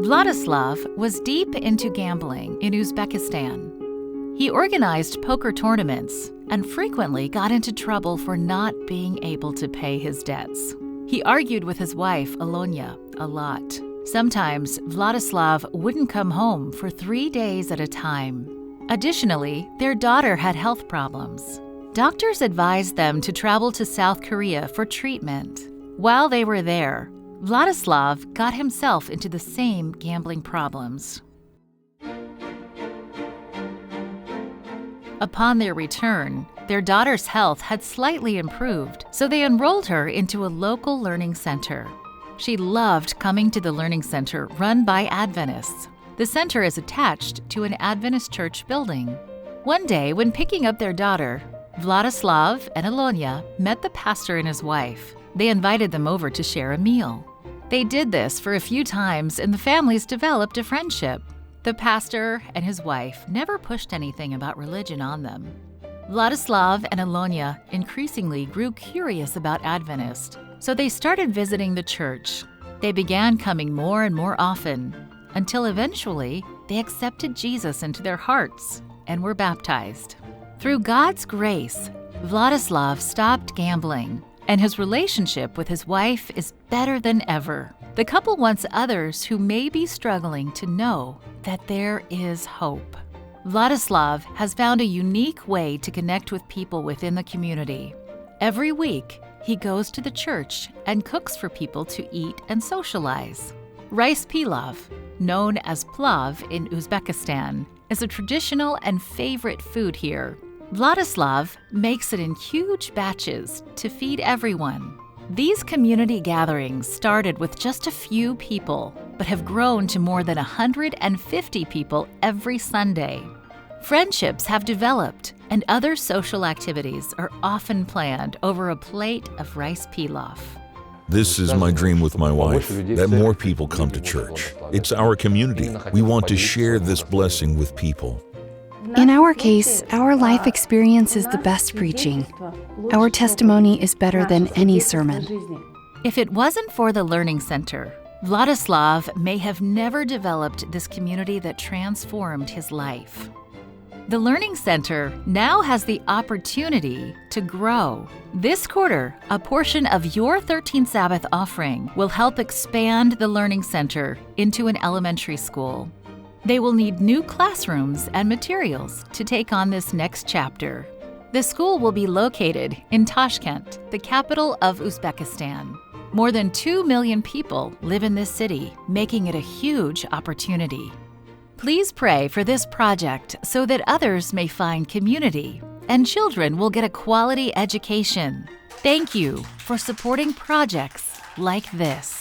Vladislav was deep into gambling in Uzbekistan. He organized poker tournaments and frequently got into trouble for not being able to pay his debts. He argued with his wife, Alonya, a lot. Sometimes Vladislav wouldn't come home for 3 days at a time. Additionally, their daughter had health problems. Doctors advised them to travel to South Korea for treatment. While they were there, Vladislav got himself into the same gambling problems. Upon their return, their daughter's health had slightly improved, so they enrolled her into a local learning center. She loved coming to the learning center run by Adventists. The center is attached to an Adventist church building. One day, when picking up their daughter, Vladislav and Alonya met the pastor and his wife. They invited them over to share a meal. They did this for a few times, and the families developed a friendship. The pastor and his wife never pushed anything about religion on them. Vladislav and Alonya increasingly grew curious about Adventist, so they started visiting the church. They began coming more and more often, until eventually they accepted Jesus into their hearts and were baptized. Through God's grace, Vladislav stopped gambling, and his relationship with his wife is better than ever. The couple wants others who may be struggling to know that there is hope. Vladislav has found a unique way to connect with people within the community. Every week, he goes to the church and cooks for people to eat and socialize. Rice pilaf, known as plav in Uzbekistan, is a traditional and favorite food here. Vladislav makes it in huge batches to feed everyone. These community gatherings started with just a few people, but have grown to more than 150 people every Sunday. Friendships have developed, and other social activities are often planned over a plate of rice pilaf. This is my dream with my wife, that more people come to church. It's our community. We want to share this blessing with people. In our case, our life experience is the best preaching. Our testimony is better than any sermon. If it wasn't for the Learning Center, Vladislav may have never developed this community that transformed his life. The Learning Center now has the opportunity to grow. This quarter, a portion of your 13th Sabbath offering will help expand the Learning Center into an elementary school. They will need new classrooms and materials to take on this next chapter. The school will be located in Tashkent, the capital of Uzbekistan. More than 2 million people live in this city, making it a huge opportunity. Please pray for this project so that others may find community and children will get a quality education. Thank you for supporting projects like this.